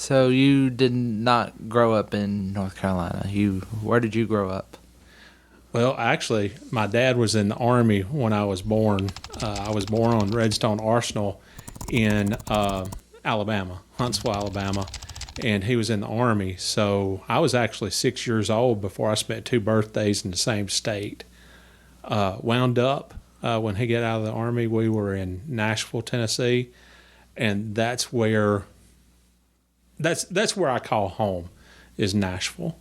So you did not grow up in North Carolina. Where did you grow up? Well, actually, my dad was in the Army when I was born. I was born on Redstone Arsenal in Alabama, Huntsville, Alabama, and he was in the Army. So I was actually 6 years old before I spent two birthdays in the same state. Wound up when he got out of the Army, we were in Nashville, Tennessee, and that's where I call home, is Nashville.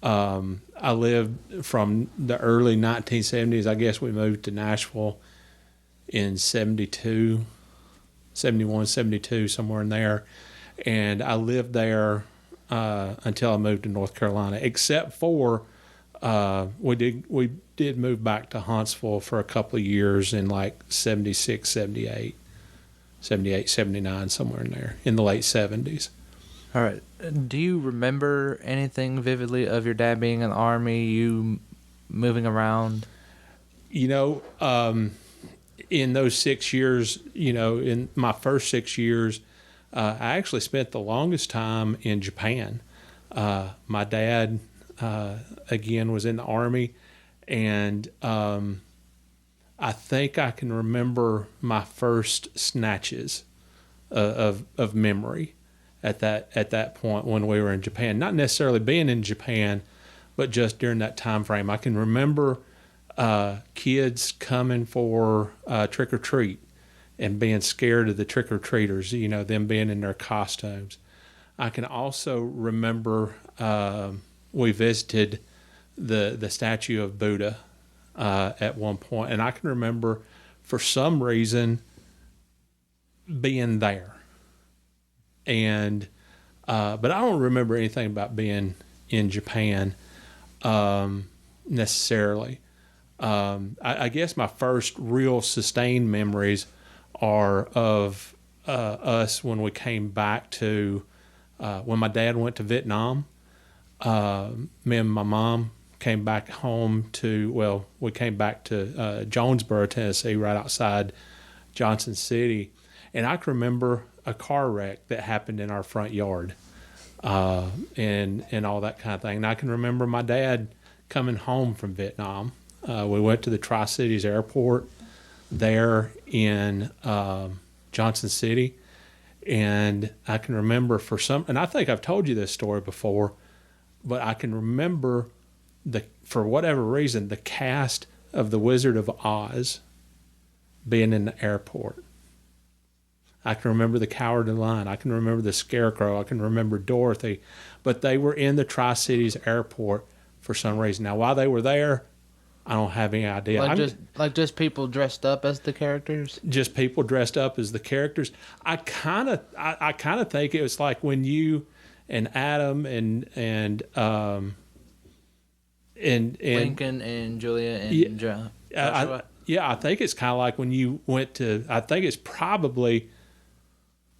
I lived from the early 1970s. I guess we moved to Nashville in 72, 71, 72, somewhere in there. And I lived there until I moved to North Carolina, except for we did move back to Huntsville for a couple of years in like 76, 78, 78, 79, somewhere in there, in the late 70s. All right. Do you remember anything vividly of your dad being in the Army, you moving around? You know, in those 6 years, in my first 6 years, I actually spent the longest time in Japan. My dad, again, was in the Army, and I think I can remember my first snatches of memory at that point when we were in Japan. Not necessarily being in Japan, but just during that time frame. I can remember kids coming for trick or treat and being scared of the trick or treaters, them being in their costumes. I can also remember we visited the statue of Buddha at one point, and I can remember for some reason being there. And but I don't remember anything about being in Japan necessarily. I guess my first real sustained memories are of us when we came back to when my dad went to Vietnam. Me and my mom came back home we came back to Jonesboro, Tennessee, right outside Johnson City, and I can remember a car wreck that happened in our front yard, and all that kind of thing. And I can remember my dad coming home from Vietnam. We went to the Tri-Cities Airport there in Johnson City, and I can remember and I think I've told you this story before, but I can remember for whatever reason, the cast of The Wizard of Oz being in the airport. I can remember the Cowardly Lion. I can remember the Scarecrow. I can remember Dorothy. But they were in the Tri-Cities Airport for some reason. Now, while they were there, I don't have any idea. Just people dressed up as the characters? Just people dressed up as the characters. I kind of think it was like when you and Adam and Lincoln and Julia and Joshua. I think it's kind of like when you went to. I think it's probably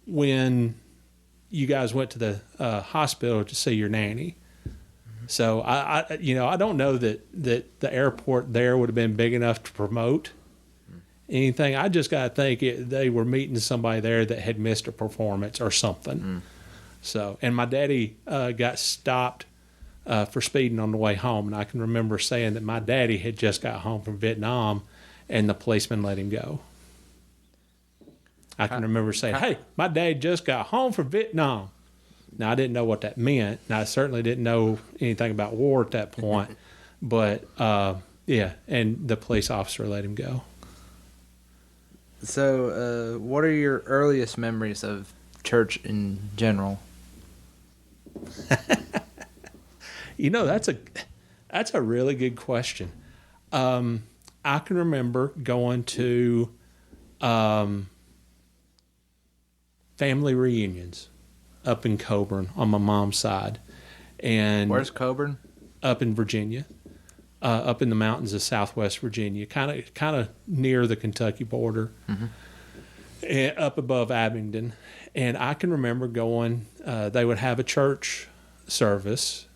when you guys went to the hospital to see your nanny. So I don't know that the airport there would have been big enough to promote anything. I just got to think they were meeting somebody there that had missed a performance or something. So, and my daddy got stopped for speeding on the way home, and I can remember saying that my daddy had just got home from Vietnam, and the policeman let him go. I can remember saying, "Hey, my dad just got home from Vietnam." Now, I didn't know what that meant, and I certainly didn't know anything about war at that point. But, and the police officer let him go. So, what are your earliest memories of church in general? That's a really good question. I can remember going to family reunions up in Coburn on my mom's side. And where's Coburn? Up in Virginia, up in the mountains of Southwest Virginia, kind of near the Kentucky border, and up above Abingdon. And I can remember going. They would have a church service,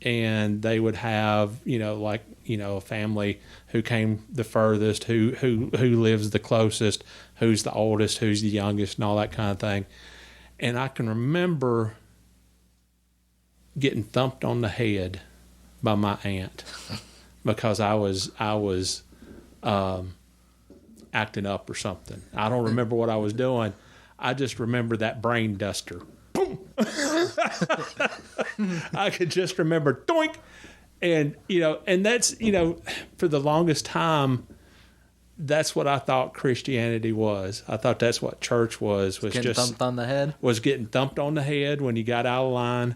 and they would have a family who came the furthest, who lives the closest, who's the oldest, who's the youngest, and all that kind of thing. And I can remember getting thumped on the head by my aunt because I was acting up or something. I don't remember what I was doing. I just remember that brain duster. Boom! I could just remember doink. And, and that's, for the longest time, that's what I thought Christianity was. I thought that's what church was Getting just thumped on the head? was getting thumped on the head when you got out of line.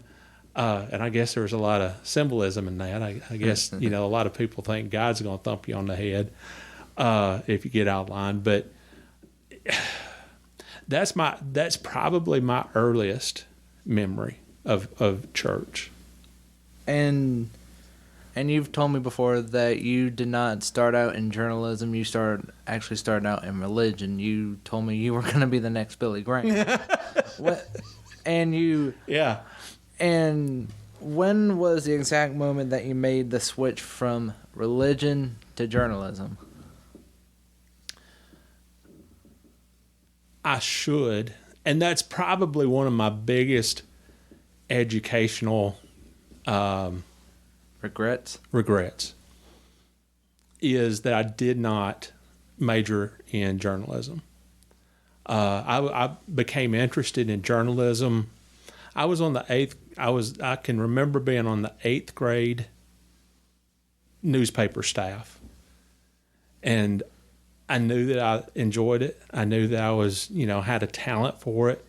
And I guess there was a lot of symbolism in that. I guess, a lot of people think God's going to thump you on the head if you get out of line. But that's probably my earliest memory of church. And you've told me before that you did not start out in journalism. You actually started out in religion. You told me you were going to be the next Billy Graham. What? And you... Yeah. And when was the exact moment that you made the switch from religion to journalism? I should. And that's probably one of my biggest educational Regrets is that I did not major in journalism. I became interested in journalism. I was on the I can remember being on the 8th grade newspaper staff. And I knew that I enjoyed it. I knew that I was, had a talent for it.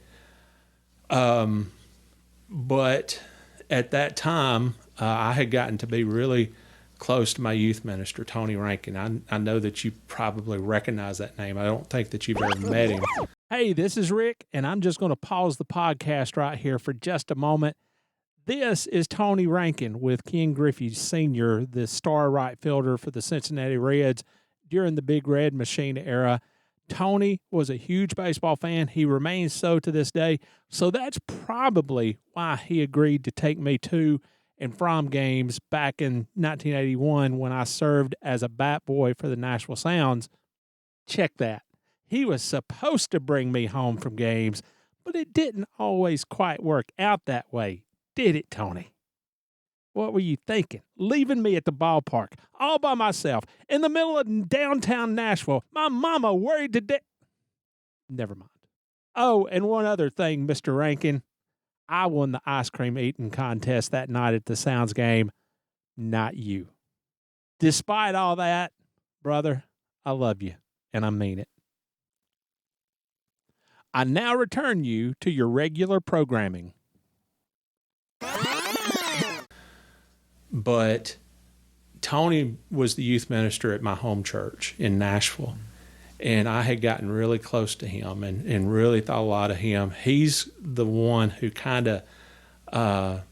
But at that time, I had gotten to be really close to my youth minister, Tony Rankin. I know that you probably recognize that name. I don't think that you've ever met him. Hey, this is Rick, and I'm just going to pause the podcast right here for just a moment. This is Tony Rankin with Ken Griffey Sr., the star right fielder for the Cincinnati Reds during the Big Red Machine era. Tony was a huge baseball fan. He remains so to this day. So that's probably why he agreed to take me to and from games back in 1981 when I served as a bat boy for the Nashville Sounds. Check that. He was supposed to bring me home from games, but it didn't always quite work out that way, did it, Tony? What were you thinking? Leaving me at the ballpark, all by myself, in the middle of downtown Nashville. My mama worried to death. Never mind. Oh, and one other thing, Mr. Rankin. I won the ice cream eating contest that night at the Sounds game, not you. Despite all that, brother, I love you, and I mean it. I now return you to your regular programming. But Tony was the youth minister at my home church in Nashville. And I had gotten really close to him and really thought a lot of him. He's the one who kind of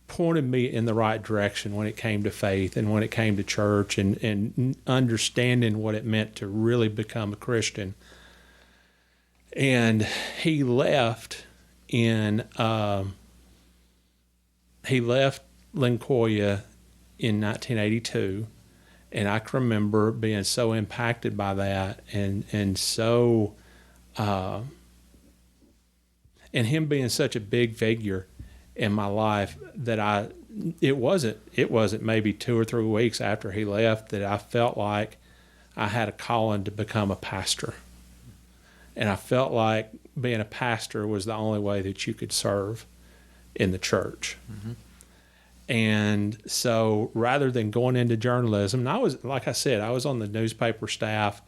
pointed me in the right direction when it came to faith and when it came to church and understanding what it meant to really become a Christian. And he left Lincoln in 1982. And I can remember being so impacted by that and so, and him being such a big figure in my life that it wasn't maybe 2 or 3 weeks after he left that I felt like I had a calling to become a pastor. And I felt like being a pastor was the only way that you could serve in the church. Mm-hmm. And so rather than going into journalism, and I was, like I said, I was on the newspaper staff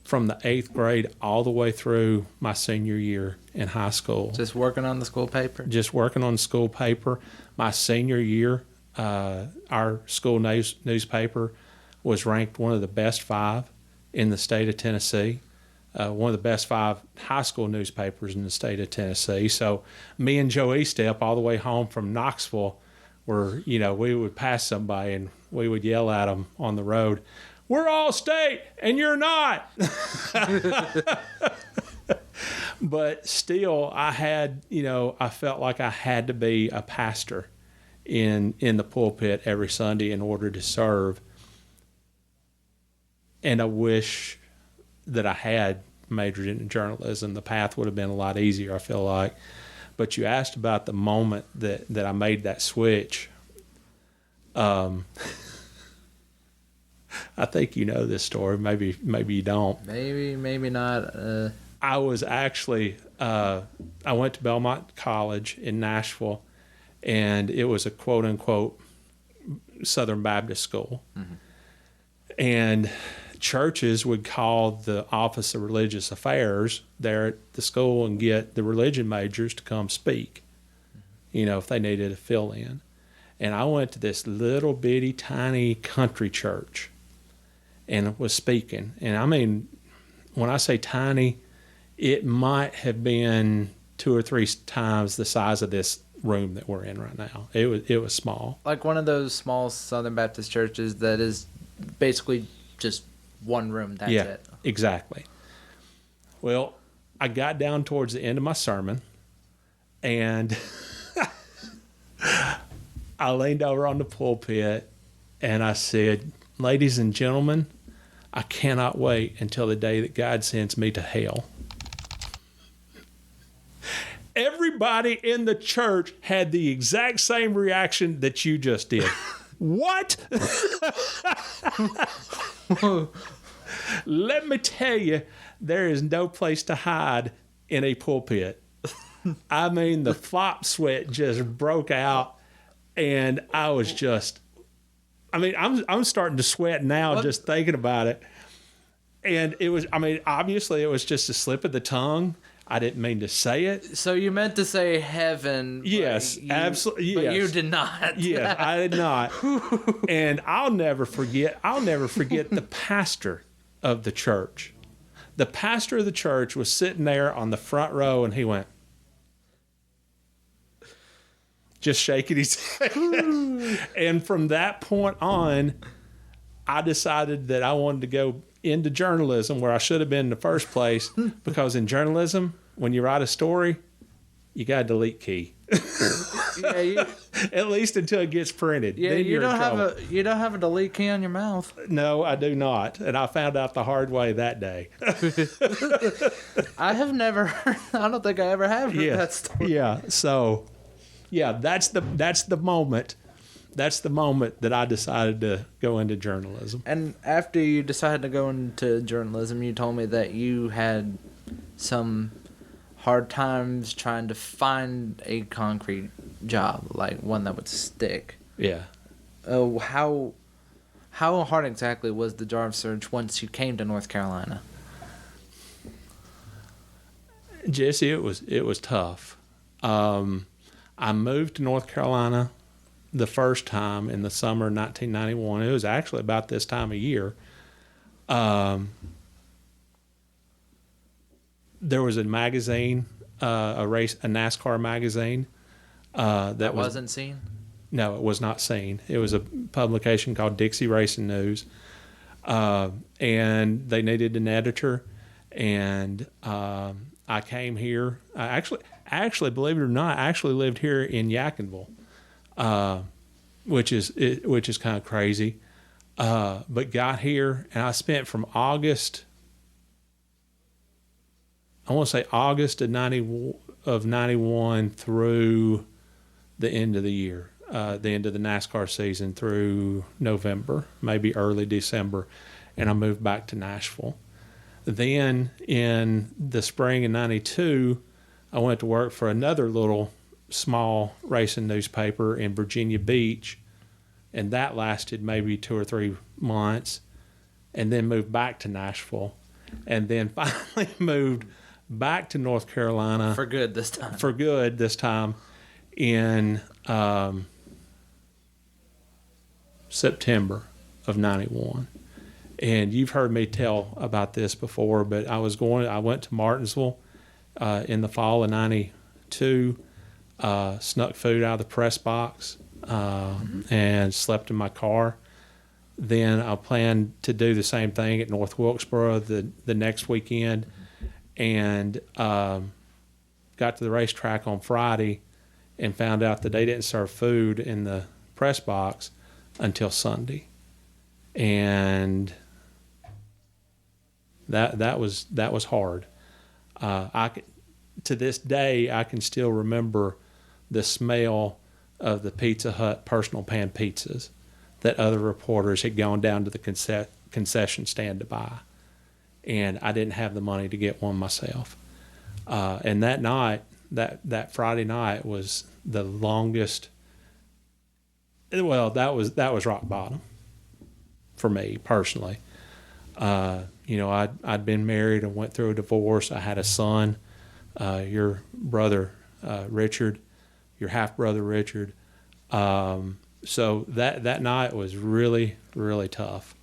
from the 8th grade all the way through my senior year in high school. Just working on the school paper? Just working on the school paper. My senior year, our school newspaper was ranked one of the best 5 in the state of Tennessee. One of the best 5 high school newspapers in the state of Tennessee. So me and Joe Estep all the way home from Knoxville where, we would pass somebody and we would yell at them on the road, "We're all state and you're not." But still, I had, I felt like I had to be a pastor in the pulpit every Sunday in order to serve. And I wish that I had majored in journalism. The path would have been a lot easier, I feel like. But you asked about the moment that I made that switch. I think you know this story. Maybe you don't. Maybe not. I was actually I went to Belmont College in Nashville, and it was a quote unquote Southern Baptist school. Mm-hmm. And churches would call the Office of Religious Affairs there at the school and get the religion majors to come speak, if they needed a fill in. And I went to this little bitty tiny country church and was speaking. And I mean, when I say tiny, it might have been 2 or 3 times the size of this room that we're in right now. It was small. Like one of those small Southern Baptist churches that is basically just one room. That's it. Exactly. Well, I got down towards the end of my sermon, and I leaned over on the pulpit and I said, "Ladies and gentlemen, I cannot wait until the day that God sends me to hell." Everybody in the church had the exact same reaction that you just did. What? Let me tell you, there is no place to hide in a pulpit. I mean, the flop sweat just broke out, and I was just, I'm starting to sweat now just thinking about it. And it was, obviously it was just a slip of the tongue. I didn't mean to say it. So you meant to say heaven. Yes, absolutely. Yes. But you did not. Yes, I did not. And I'll never forget the pastor of the church. The pastor of the church was sitting there on the front row, and he went, just shaking his head. And from that point on, I decided that I wanted to go into journalism, where I should have been in the first place, because in journalism, when you write a story, you got a delete key. At least until it gets printed. Yeah, then you don't have a delete key on your mouth. No, I do not, and I found out the hard way that day. I have never. I don't think I ever have heard that story. Yeah. So, yeah, that's the moment. That's the moment that I decided to go into journalism. And after you decided to go into journalism, you told me that you had some hard times trying to find a concrete job, like one that would stick. Yeah. How hard exactly was the job search once you came to North Carolina? Jesse, it was tough. I moved to North Carolina the first time in the summer of 1991. It was actually about this time of year. There was a magazine, a NASCAR magazine. That wasn't seen? No, it was not seen. It was a publication called Dixie Racing News. And they needed an editor. And I came here. I actually, believe it or not, I actually lived here in Yadkinville. Which is kind of crazy, but got here, and I spent from August of 91 through the end of the year, the end of the NASCAR season through November, maybe early December, and I moved back to Nashville. Then in the spring of 92, I went to work for another little small racing newspaper in Virginia Beach, and that lasted maybe 2 or 3 months, and then moved back to Nashville, and then finally moved back to North Carolina for good this time in September of 91. And you've heard me tell about this before, but I went to Martinsville in the fall of 92. Snuck food out of the press box and slept in my car. Then I planned to do the same thing at North Wilkesboro the next weekend, and got to the racetrack on Friday and found out that they didn't serve food in the press box until Sunday. And that was hard. to this day, I can still remember the smell of the Pizza Hut personal pan pizzas that other reporters had gone down to the concession stand to buy. And I didn't have the money to get one myself. And that night, that Friday night was the longest. Well, that was rock bottom for me personally. I'd been married and went through a divorce. I had a son, your brother Richard, your half brother Richard. So that night was really, really tough.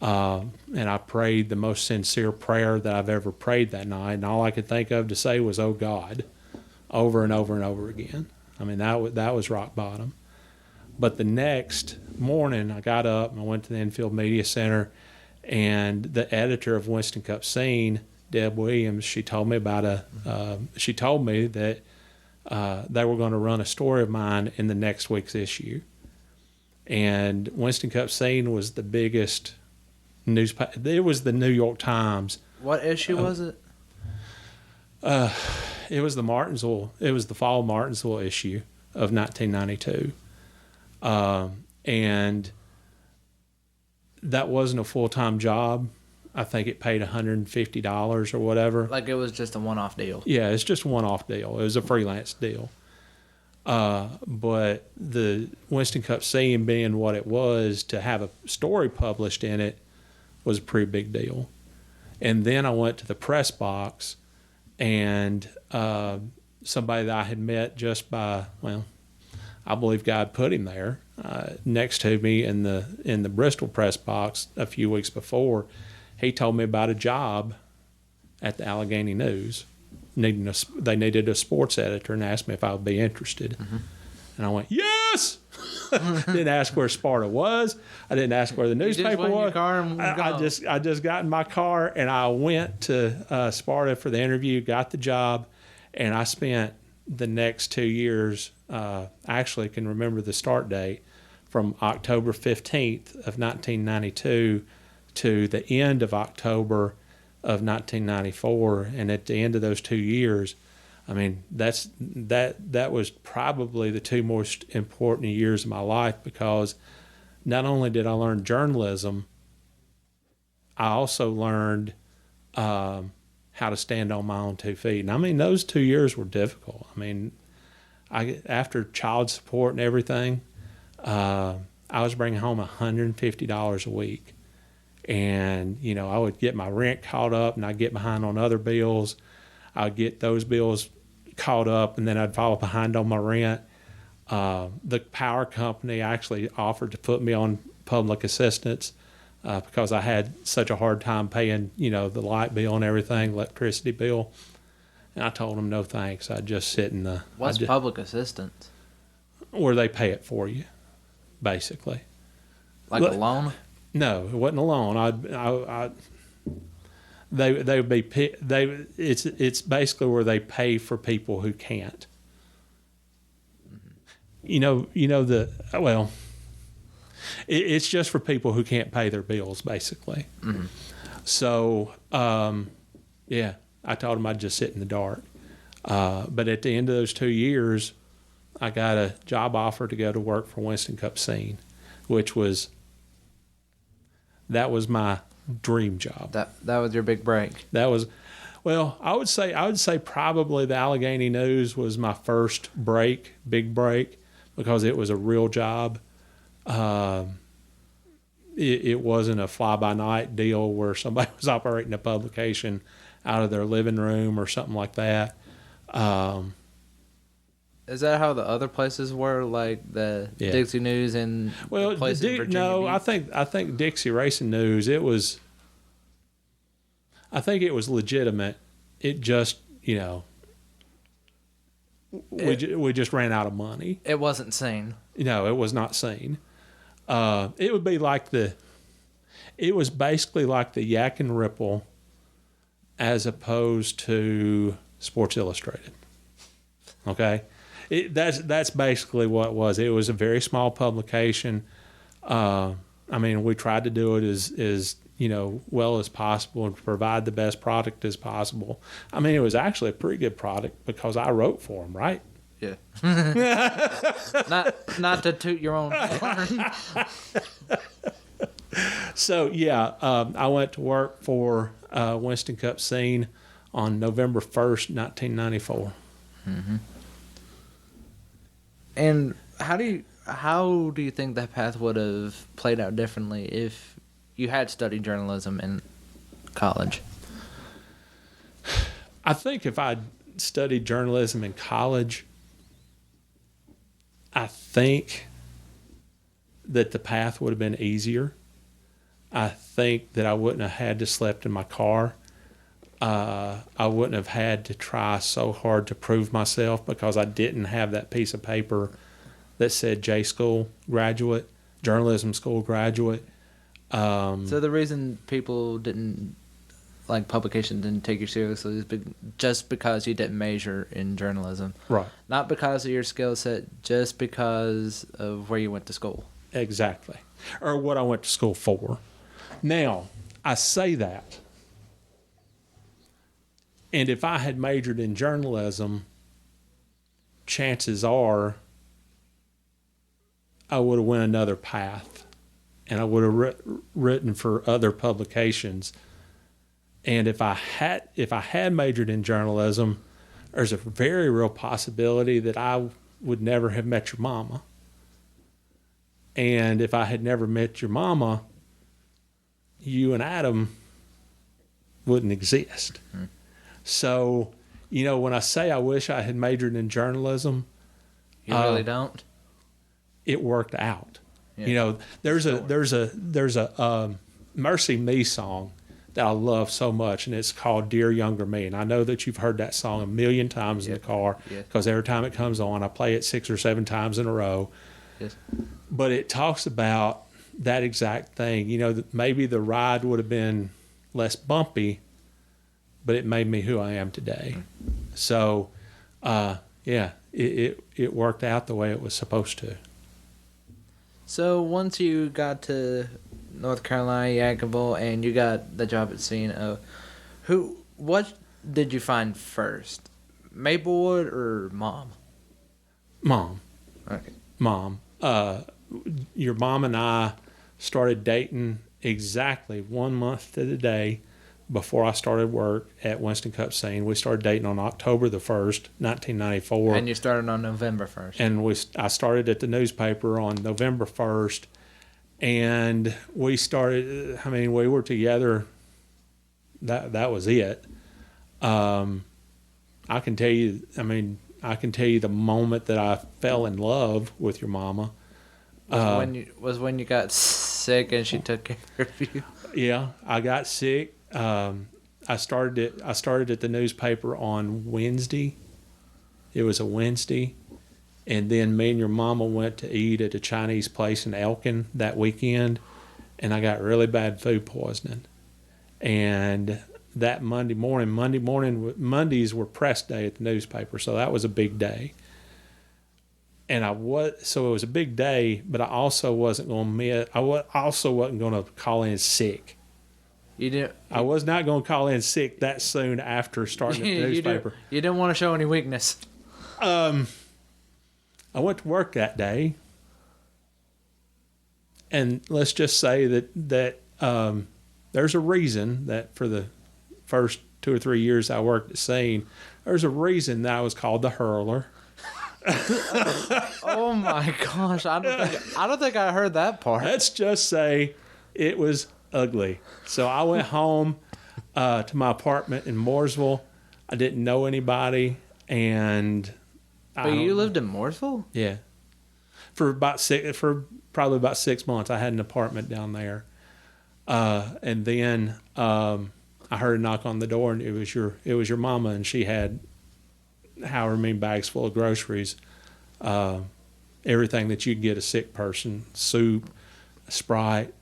And I prayed the most sincere prayer that I've ever prayed that night. And all I could think of to say was, "Oh God," over and over and over again. I mean, that was rock bottom. But the next morning I got up and I went to the Infield Media Center, and the editor of Winston Cup Scene, Deb Williams, she told me that they were going to run a story of mine in the next week's issue. And Winston Cup Scene was the biggest newspaper. It was the New York Times. What issue was it? It was the Martinsville. It was the fall Martinsville issue of 1992, and that wasn't a full-time job. I think it paid $150 or whatever. Like it was just a one-off deal. Yeah, it's just a one-off deal. It was a freelance deal. But the Winston Cup Scene being what it was, to have a story published in it was a pretty big deal. And then I went to the press box, and somebody that I had met just by, well, I believe God put him there next to me in the Bristol press box a few weeks before. He told me about a job at the Allegheny News. They needed a sports editor and asked me if I would be interested. Mm-hmm. And I went, yes! Didn't ask where Sparta was. I didn't ask where the newspaper was. I just got in my car and I went to Sparta for the interview, got the job, and I spent the next 2 years, I actually can remember the start date, from October 15th of 1992 to the end of October of 1994. And at the end of those 2 years, I mean, that was probably the two most important years of my life, because not only did I learn journalism, I also learned how to stand on my own 2 feet. And I mean, those 2 years were difficult. I mean, after child support and everything, I was bringing home $150 a week. And, I would get my rent caught up, and I'd get behind on other bills. I'd get those bills caught up, and then I'd fall behind on my rent. The power company actually offered to put me on public assistance because I had such a hard time paying, the light bill and everything, electricity bill. And I told them no thanks. I'd just sit in the... What's public assistance? Where they pay it for you, basically. Like a loan? No, it wasn't a loan. They would be it's basically where they pay for people who can't. It's just for people who can't pay their bills, basically. Mm-hmm. So, I told them I'd just sit in the dark. But at the end of those 2 years, I got a job offer to go to work for Winston Cup Scene, that was my dream job. That was your big break. That was, well, I would say probably the Allegheny News was my first big break, because it was a real job. It wasn't a fly-by-night deal where somebody was operating a publication out of their living room or something like that. Is that how the other places were, like the Dixie News and places in Virginia Beach? I think Dixie Racing News, I think it was legitimate. It just, we just ran out of money. It wasn't seen. No, it was not seen. It would be it was basically like the Yak and Ripple as opposed to Sports Illustrated. Okay? That's basically what it was. It was a very small publication. We tried to do it as well as possible and provide the best product as possible. I mean, it was actually a pretty good product because I wrote for them, right? Yeah. not to toot your own horn. So yeah, I went to work for Winston Cup Scene on November 1st, 1994. And how do you think that path would have played out differently if you had studied journalism in college? I think if I'd studied journalism in college, I think that the path would have been easier. I think that I wouldn't have had to sleep in my car. I wouldn't have had to try so hard to prove myself because I didn't have that piece of paper that said J School graduate, journalism school graduate. So the reason people didn't, like, publication didn't take you seriously is just because you didn't major in journalism. Right. Not because of your skill set, just because of where you went to school. Exactly. Or what I went to school for. Now, I say that. And if I had majored in journalism, chances are I would have went another path. And I would have written for other publications. And if I had majored in journalism, there's a very real possibility that I would never have met your mama. And if I had never met your mama, you and Adam wouldn't exist. So, when I say I wish I had majored in journalism, You really don't? it worked out. Yeah. There's a Mercy Me song that I love so much, and it's called Dear Younger Me. And I know that you've heard that song a million times in the car because every time it comes on, I play it 6 or 7 times in a row. Yes. But it talks about that exact thing. That maybe the ride would have been less bumpy, but it made me who I am today. So, it worked out the way it was supposed to. So once you got to North Carolina, Yadkinville, and you got the job at CNO, what did you find first? Maplewood or Mom? Mom. Okay. Mom. Your mom and I started dating exactly 1 month to the day before I started work at Winston Cup Scene. We started dating on October the 1st, 1994. And you started on November 1st. And I started at the newspaper on November 1st. And we were together. That was it. I can tell you the moment that I fell in love with your mama. Was when you got sick and she took care of you. Yeah, I got sick. I started at the newspaper on Wednesday. It was a Wednesday. And then me and your mama went to eat at a Chinese place in Elkin that weekend, and I got really bad food poisoning. And that Mondays were press day at the newspaper, so that was a big day. And so it was a big day, but I also wasn't going to call in sick. You didn't. I was not going to call in sick that soon after starting at the newspaper. You didn't want to show any weakness. I went to work that day, and let's just say that there's a reason that for the first 2 or 3 years I worked at Scene, there's a reason that I was called the Hurler. Oh my gosh! I don't think I heard that part. Let's just say it was ugly. So I went home to my apartment in Mooresville. I didn't know anybody, and But you lived in Mooresville? Yeah. For probably about 6 months, I had an apartment down there, and then I heard a knock on the door, and it was your mama, and she had however many bags full of groceries, everything that you'd get a sick person: soup, Sprite,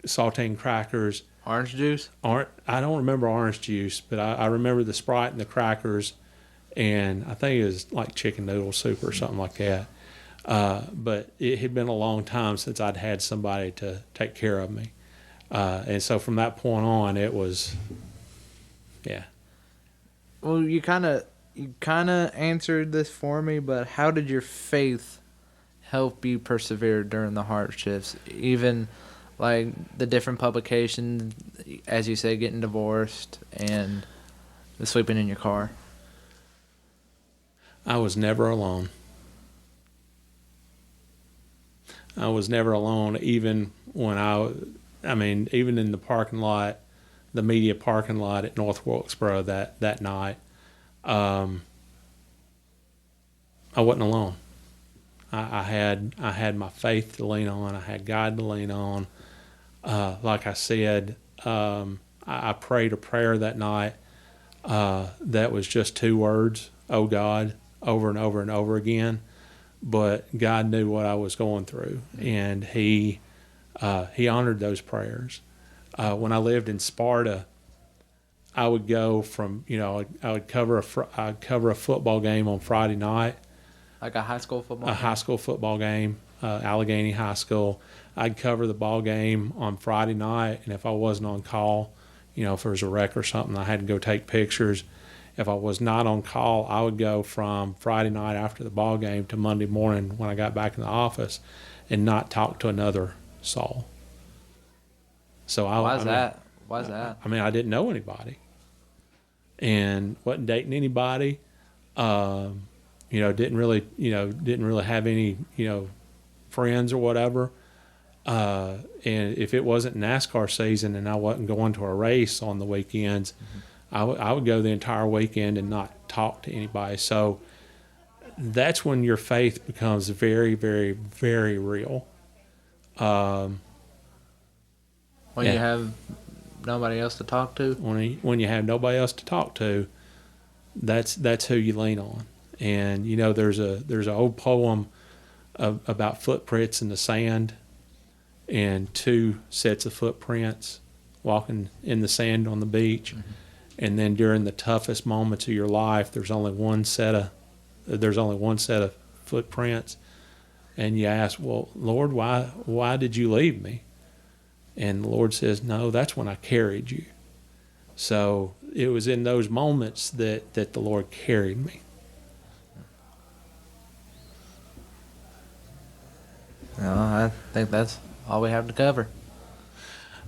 saltine crackers, Orange juice. I don't remember orange juice, but I remember the Sprite and the crackers. And I think it was like chicken noodle soup or something like that. But it had been a long time since I'd had somebody to take care of me. And so from that point on, it was, yeah. Well, you kind of answered this for me, but how did your faith help you persevere during the hardships, even like the different publications, as you say, getting divorced and the sleeping in your car? I was never alone. I was never alone, even when even in the parking lot, the media parking lot at North Wilkesboro that night, I wasn't alone. I had my faith to lean on. I had God to lean on. Like I said, I prayed a prayer that night that was just 2 words, "Oh God," over and over and over again. But God knew what I was going through, and He honored those prayers. When I lived in Sparta, I would go from, I would cover a football game on Friday night. Like a high school football? A high school football game, Allegheny High School. I'd cover the ball game on Friday night, and if I wasn't on call, if there was a wreck or something, I had to go take pictures. If I was not on call, I would go from Friday night after the ball game to Monday morning when I got back in the office and not talk to another soul. So Why is that? I mean, I didn't know anybody, and wasn't dating anybody. Didn't really have any, friends or whatever. And if it wasn't NASCAR season and I wasn't going to a race on the weekends, I would go the entire weekend and not talk to anybody. So that's when your faith becomes very, very, very real. When you have nobody else to talk to? When you have nobody else to talk to, that's who you lean on. And there's an old poem about footprints in the sand, and 2 sets of footprints walking in the sand on the beach. Mm-hmm. And then during the toughest moments of your life, there's only one set of footprints. And you ask, well, Lord, why did you leave me? And the Lord says, no, that's when I carried you. So it was in those moments that the Lord carried me. No, I think that's all we have to cover.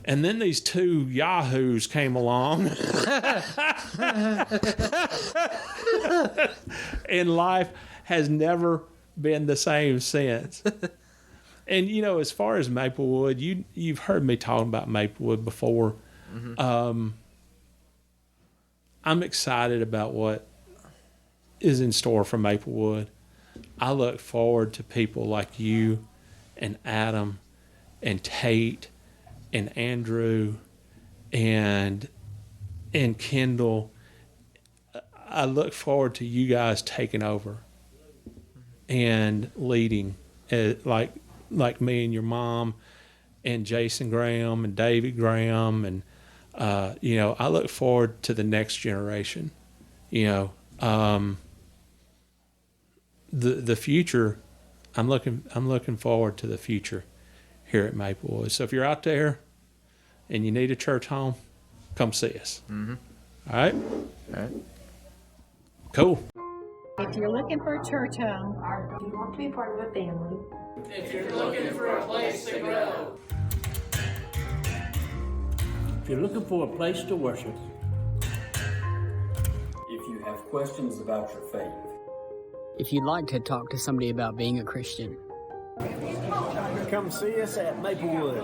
And then these 2 yahoos came along. And life has never been the same since. And, as far as Maplewood, you've heard me talking about Maplewood before. Mm-hmm. I'm excited about what is in store for Maplewood. I look forward to people like you and Adam and Tate and Andrew and Kendall. I look forward to you guys taking over and leading, like me and your mom and Jason Graham and David Graham, and I look forward to the next generation. The future. I'm looking forward to the future here at Maplewood. So if you're out there and you need a church home, come see us. Mm-hmm. All right? All right. Cool. If you're looking for a church home, or do you want to be part of a family? If you're looking for a place to grow. If you're looking for a place to worship. If you have questions about your faith. If you'd like to talk to somebody about being a Christian. Come see us at Maplewood.